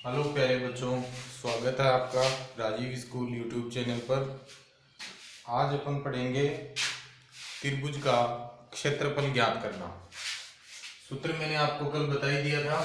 Hello प्यारे बच्चों, स्वागत है आपका राजीव स्कूल यूट्यूब चैनल पर। आज अपन पढ़ेंगे त्रिभुज का क्षेत्रफल ज्ञात करना। सूत्र मैंने आपको कल बता ही दिया था।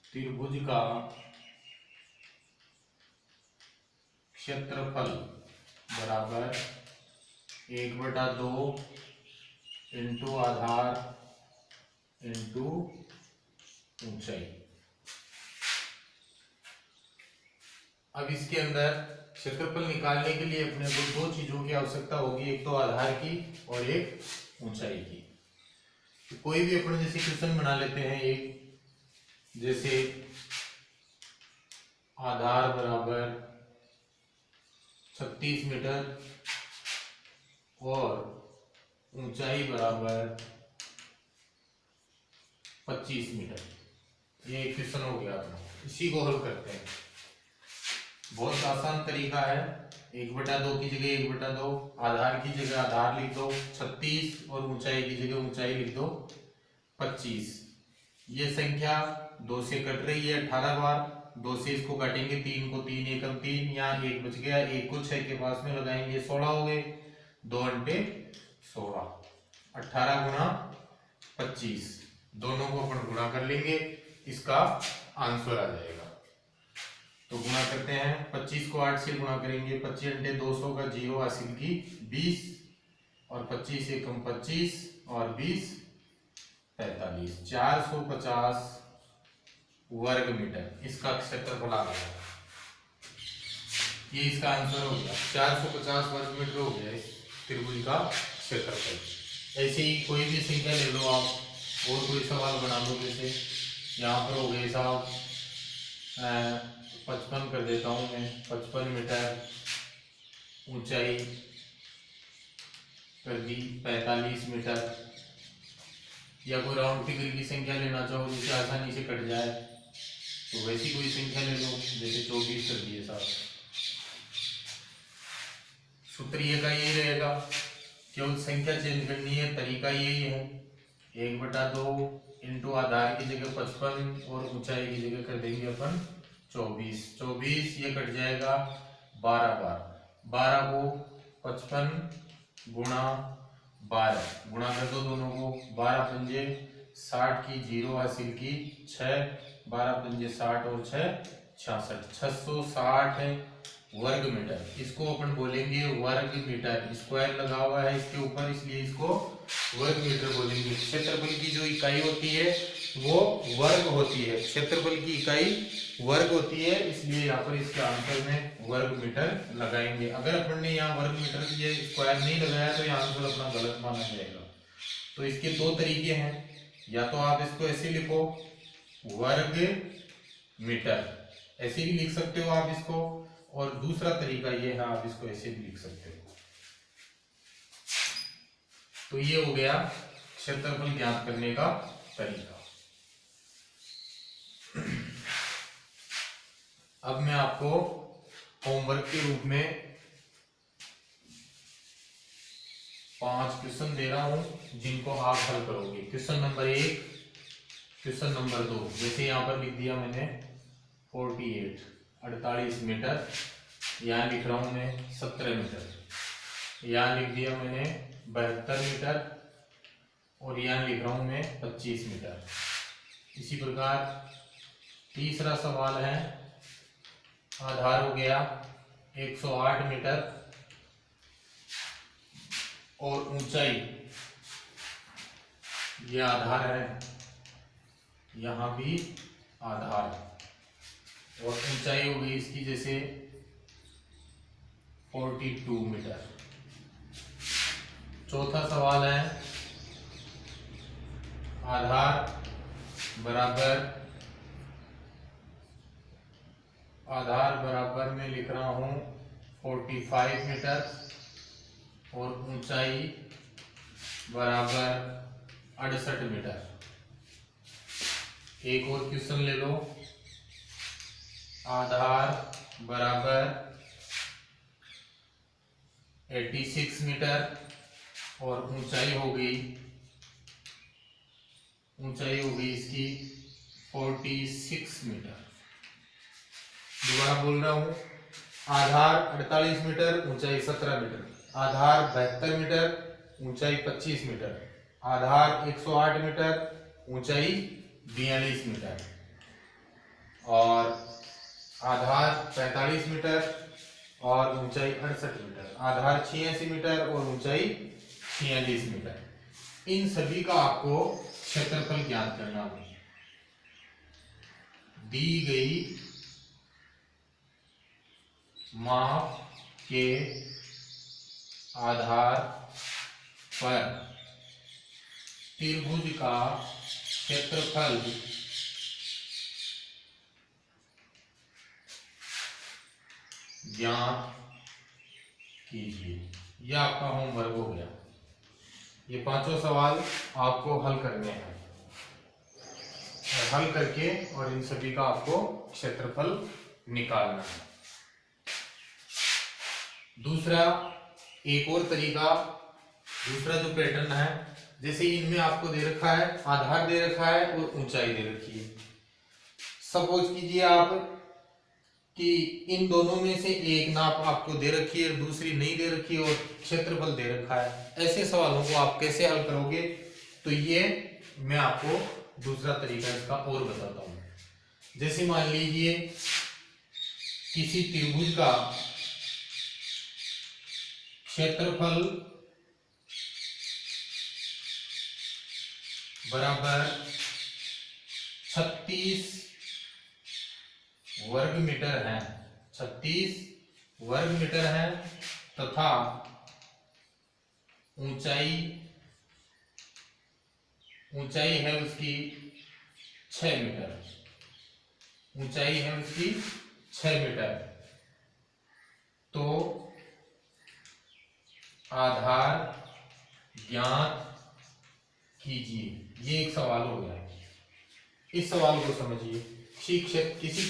त्रिभुज का क्षेत्रफल बराबर 1/2 इंटू आधार इंटू ऊंचाई। अब इसके अंदर क्षेत्रफल निकालने के लिए अपने को दो चीजों की आवश्यकता होगी, एक तो आधार की और एक ऊंचाई की। तो कोई भी अपन जैसे क्वेश्चन बना लेते हैं, एक जैसे आधार बराबर 36 मीटर और ऊंचाई बराबर 25 मीटर। ये एक क्वेश्चन हो गया अपना। इसी को हल करते हैं। बहुत आसान तरीका है। 1/2 की जगह 1/2, आधार की जगह आधार लिख दो 36 और ऊंचाई की जगह ऊंचाई लिख दो 25। ये संख्या 2 से कट रही है 18 बार। 2 से इसको काटेंगे 3 को, 3 एकम 3, यहाँ 1 बच गया। 1 को 6 के पास में लगाएंगे 16 हो गए। 2 अंटे 16, 18 गुणा 25, दोनों को अपन गुणा कर लेंगे, इसका आंसर आ जाएगा। तो गुणा करते हैं। 25 को 8 से गुणा करेंगे, 25 अंटे 200 का 0 हासिल की 20 और 25 एकम 25 और 20 45, 450 वर्ग मीटर इसका क्षेत्रफल आ गया। ये इसका आंसर हो गया। 450 वर्ग मीटर हो गया इस त्रिभुज का क्षेत्रफल। ऐसे ही कोई भी संख्या ले लो आप और कोई सवाल बना लो। जैसे यहाँ पर हो गए साहब 55 कर देता हूँ मैं, 55 मीटर, ऊंचाई कर दी 45 मीटर। या कोई राउंड फिगर की संख्या लेना चाहो जिसे आसानी से कट जाए तो वैसी कोई संख्या ले लो, जैसे 24 कर दिए साहब। सूत्र ये का यही रहेगा, केवल संख्या चेंज करनी है, तरीका यही है। 1/2 इंटू आधार की जगह 55 और ऊंचाई की जगह कर देंगे अपन 24। 24 ये कट जाएगा 12 बार। 12 को 55 गुणा 12 गुणा कर दो दोनों को। 12 पंजे 60 की 0 हासिल की 6, 12 पंजे 60 और 6 66, 660 वर्ग मीटर। इसको अपन बोलेंगे वर्ग मीटर। स्क्वायर लगा हुआ है इसके ऊपर, इसलिए इसको वर्ग मीटर बोलेंगे। क्षेत्रफल की जो इकाई होती है वो वर्ग होती है। क्षेत्रफल की इकाई वर्ग होती है, इसलिए यहाँ पर इसके आंसर में वर्ग मीटर लगाएंगे। अगर अपन ने यहाँ वर्ग मीटर ये स्क्वायर नहीं लगाया तो यहाँ आंसर अपना गलत माना जाएगा। तो इसके दो तरीके हैं, या तो आप इसको ऐसे लिखो वर्ग मीटर, ऐसे भी लिख सकते हो आप इसको, और दूसरा तरीका ये है आप इसको ऐसे भी लिख सकते हो। तो ये हो गया क्षेत्रफल ज्ञात करने का तरीका। अब मैं आपको होमवर्क के रूप में 5 क्वेश्चन दे रहा हूं जिनको आप हल करोगे। Question number 1, question number 2। जैसे यहां पर लिख दिया मैंने 48 मीटर, यहां लिख रहा हूं मैं 17 मीटर, यहां लिख दिया मैंने 72 मीटर और यहां लिख रहा हूं मैं 25 मीटर। इसी प्रकार तीसरा सवाल है, आधार हो गया 108 मीटर और ऊंचाई, ये आधार है, यहां भी आधार और ऊंचाई हो गई इसकी जैसे 42 मीटर। चौथा सवाल है, आधार बराबर में लिख रहा हूं 45 मीटर और ऊंचाई बराबर 68 मीटर। एक और क्वेश्चन ले लो, आधार बराबर 86 मीटर और ऊंचाई हो गई ऊंचाई हो गई इसकी 46 मीटर। दोबारा बोल रहा हूं, आधार 48 मीटर, ऊंचाई 17 मीटर, आधार 72 मीटर, ऊंचाई 25 मीटर, आधार 108 मीटर, ऊंचाई 42 मीटर, और आधार 45 मीटर और ऊंचाई 68 मीटर, आधार 86 मीटर और ऊंचाई 46 मीटर। इन सभी का आपको क्षेत्रफल ज्ञात करना होगा। दी गई माप के आधार पर त्रिभुज का क्षेत्रफल ज्ञात कीजिए। यह आपका होमवर्क हो गया। ये पांचों सवाल आपको हल करने हैं और हल करके और इन सभी का आपको क्षेत्रफल निकालना है। दूसरा एक और तरीका, दूसरा जो पैटर्न है, जैसे इनमें आपको दे रखा है, आधार दे रखा है और ऊंचाई दे रखी है। सपोज कीजिए आप कि इन दोनों में से एक नाप आपको दे रखी है, दूसरी नहीं दे रखी और क्षेत्रफल दे रखा है। ऐसे सवालों को आप कैसे हल करोगे, तो ये मैं आपको दूसरा तरीका इसका और बताता हूं। जैसे मान लीजिए किसी त्रिभुज का क्षेत्रफल बराबर 36 वर्ग मीटर है, 36 वर्ग मीटर है, तथा ऊंचाई है उसकी 6 मीटर, ऊंचाई है उसकी 6 मीटर। तो आधार ज्ञात कीजिए। ये एक सवाल हो गया। इस सवाल को समझिए। किसी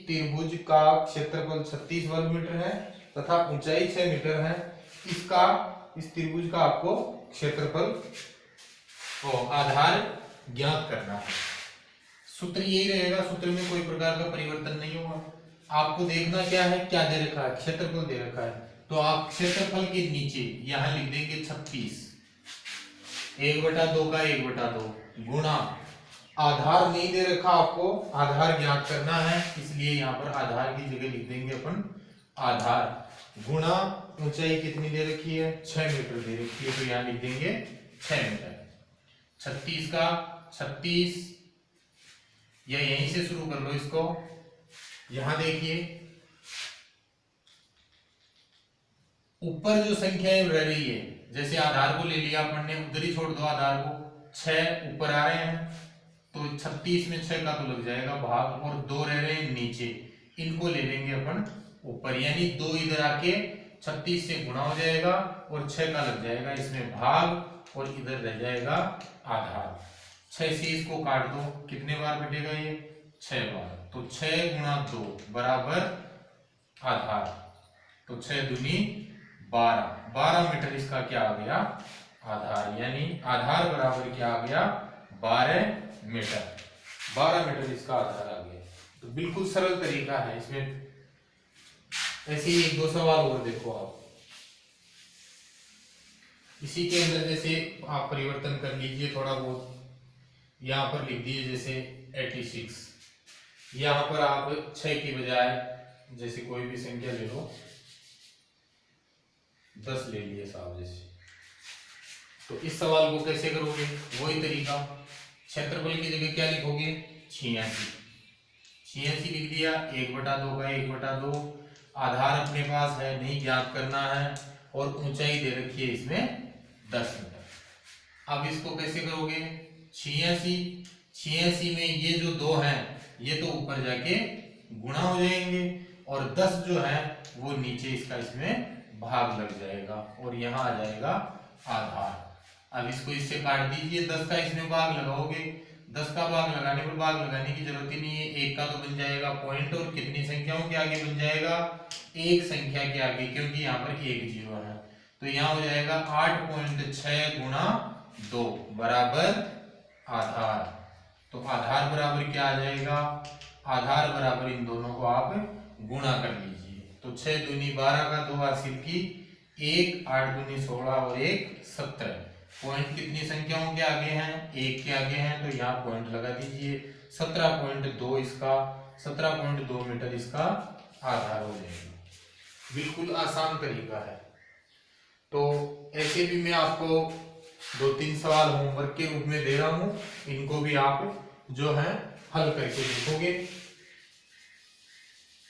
त्रिभुज का क्षेत्रफल 36 वर्ग मीटर है तथा ऊंचाई 6 मीटर है। इस त्रिभुज का आपको क्षेत्रफल और आधार ज्ञात करना है। सूत्र यही रहेगा, सूत्र में कोई प्रकार का परिवर्तन नहीं होगा। आपको देखना क्या है, क्या दे रखा है, क्षेत्रफल दे रखा है। तो आप क्षेत्रफल के नीचे यहां लिख देंगे 36, 1/2 का 1/2 गुणा, आधार नहीं दे रखा आपको, आधार ज्ञात करना है, इसलिए यहाँ पर आधार की जगह लिख देंगे अपन आधार गुणा ऊंचाई कितनी दे रखी है, 6 मीटर दे रखी है, तो यहाँ लिख देंगे 6 मीटर। 36 का 36, या यहीं से शुरू कर लो इसको। यहां देखिए ऊपर जो संख्याएं रह रही है, जैसे आधार को ले लिया अपन ने, उधर ही छोड़ दो आधार को। 6 ऊपर आ रहे हैं तो 36 में 6 का तो लग जाएगा भाग, और 2 रह रहे हैं नीचे, इनको ले लेंगे अपन ऊपर, यानी 2 इधर आके 36 से गुणा हो जाएगा और 6 का लग जाएगा इसमें भाग, और इधर रह जाएगा आधार। 6 से इसको काट दो, कितने बार कटेगा ये, 6 बार। तो 6 गुणा 2 बराबर आधार, तो 6 दूनी 12 मीटर इसका क्या आ गया, आधार। यानी आधार बराबर क्या आ गया, 12 मीटर। 12 मीटर इसका आधार आ गया। तो बिल्कुल सरल तरीका है। इसमें ऐसे ही 1-2 सवाल और देखो आप। इसी के अंदर जैसे आप परिवर्तन कर लीजिए थोड़ा बहुत, यहां पर लिख दिए जैसे 86, यहां पर आप 6 की बजाय जैसे कोई भी संख्या ले लो, 10 ले लिए साहब जैसे। तो इस सवाल को कैसे करोगे, वही तरीका, क्षेत्रफल की जगह क्या लिखोगे, 86 लिख दिया, 1/2 का 1/2, आधार अपने पास है, नहीं ज्ञात करना है, और ऊंचाई दे रखी है इसमें 10 मीटर। अब इसको कैसे करोगे, 86 में ये जो 2 हैं ये तो ऊपर जाके गुणा हो जाएंगे, और 10 जो है वो नीचे इसका इसमें भाग लग जाएगा, और यहाँ आ जाएगा आधार। अब इसको इससे काट दीजिए, 10 का इसमें भाग लगाओगे, 10 का भाग लगाने पर भाग लगाने की जरूरत ही नहीं है, 1 का तो बन जाएगा पॉइंट, और कितनी संख्याओं के आगे बन जाएगा, एक संख्या के आगे, क्योंकि यहाँ पर 1 0 है। तो यहाँ हो जाएगा 8.6 गुणा 2 बराबर आधार। तो आधार बराबर क्या आ जाएगा, आधार बराबर इन दोनों को आप गुणा कर लीजिए। तो 6 दूनी 12 का 2 हासिल की 1, 8 दूनी 16 और 1 17। पॉइंट कितनी संख्याओं के आगे हैं, 1 के आगे हैं, तो यहाँ पॉइंट लगा दीजिए। 17.2 इसका 17.2 मीटर इसका आधार हो जाएगा। बिल्कुल आसान तरीका है। तो ऐसे भी मैं आपको 2-3 सवाल होमवर्क के रूप में दे रहा हूं, इनको भी आप जो है हल करके देखोगे।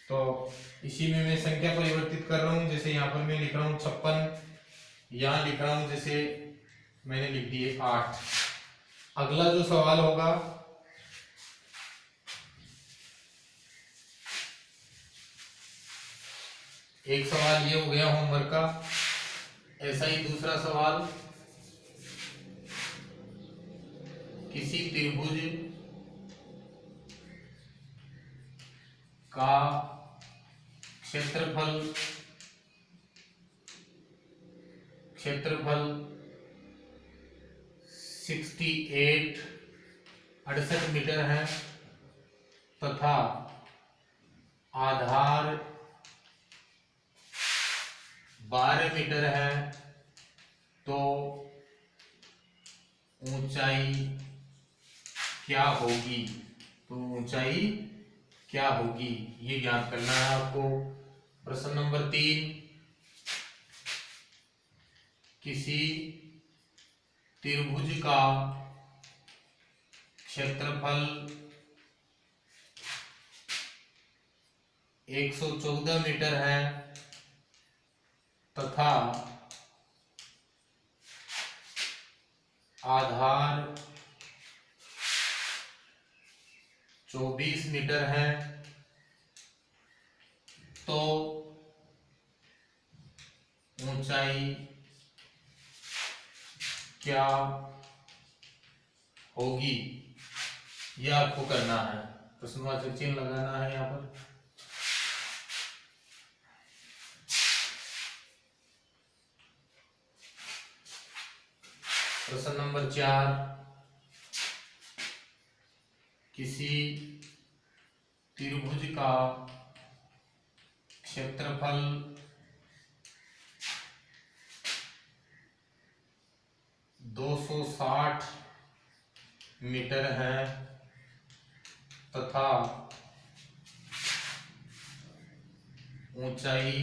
तो इसी में मैं संख्या परिवर्तित कर रहा हूं। जैसे यहाँ पर मैं लिख रहा हूं 56, यहाँ लिख रहा हूं जैसे मैंने लिख दिए 8। अगला जो सवाल होगा एक सवाल ये हो गया होमवर्क का। ऐसा ही दूसरा सवाल, किसी त्रिभुज का क्षेत्रफल 68 मीटर है तथा आधार 12 मीटर है, तो ऊंचाई क्या होगी। तो ऊंचाई क्या होगी ये ज्ञात करना है आपको। प्रश्न नंबर 3, किसी त्रिभुज का क्षेत्रफल 114 मीटर है तथा आधार 24 मीटर है, तो ऊंचाई क्या होगी, यह आपको करना है। प्रश्नवाचक चिन्ह लगाना है यहाँ पर। प्रश्न नंबर 4, किसी त्रिभुज का क्षेत्रफल 260 मीटर है तथा ऊंचाई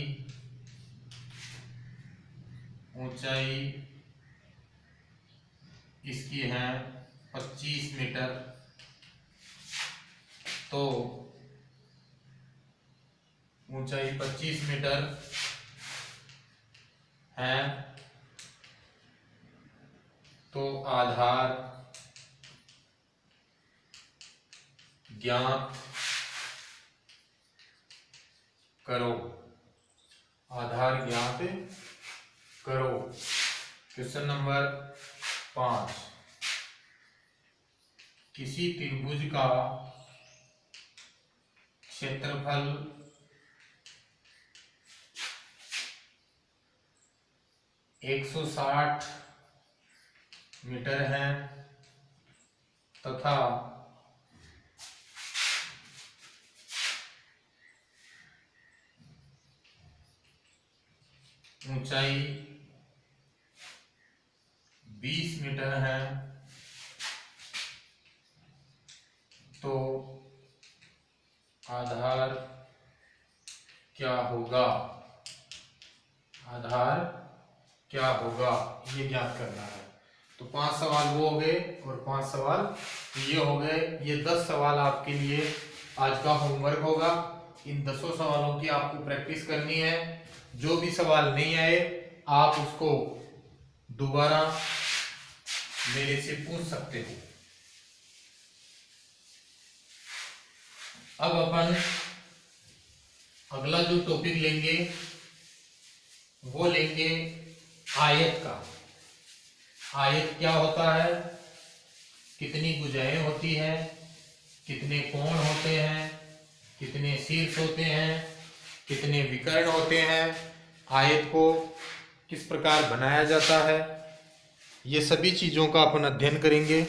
इसकी है 25 मीटर, तो ऊंचाई 25 मीटर है, तो आधार ज्ञात करो। आधार ज्ञात करो। क्वेश्चन नंबर 5, किसी त्रिभुज का क्षेत्रफल 160 मीटर है तथा ऊंचाई 20 मीटर है, तो आधार क्या होगा, आधार क्या होगा ये ज्ञात करना है। तो 5 सवाल वो हो गए और 5 सवाल ये हो गए। ये 10 सवाल आपके लिए आज का होमवर्क होगा। इन 10 सवालों की आपको प्रैक्टिस करनी है। जो भी सवाल नहीं आए आप उसको दोबारा मेरे से पूछ सकते हो। अब अपन अगला जो टॉपिक लेंगे वो लेंगे आयत का। आयत क्या होता है, कितनी भुजाएं होती हैं, कितने कोण होते हैं, कितने शीर्ष होते हैं, कितने विकर्ण होते हैं, आयत को किस प्रकार बनाया जाता है, ये सभी चीजों का अपन अध्ययन करेंगे।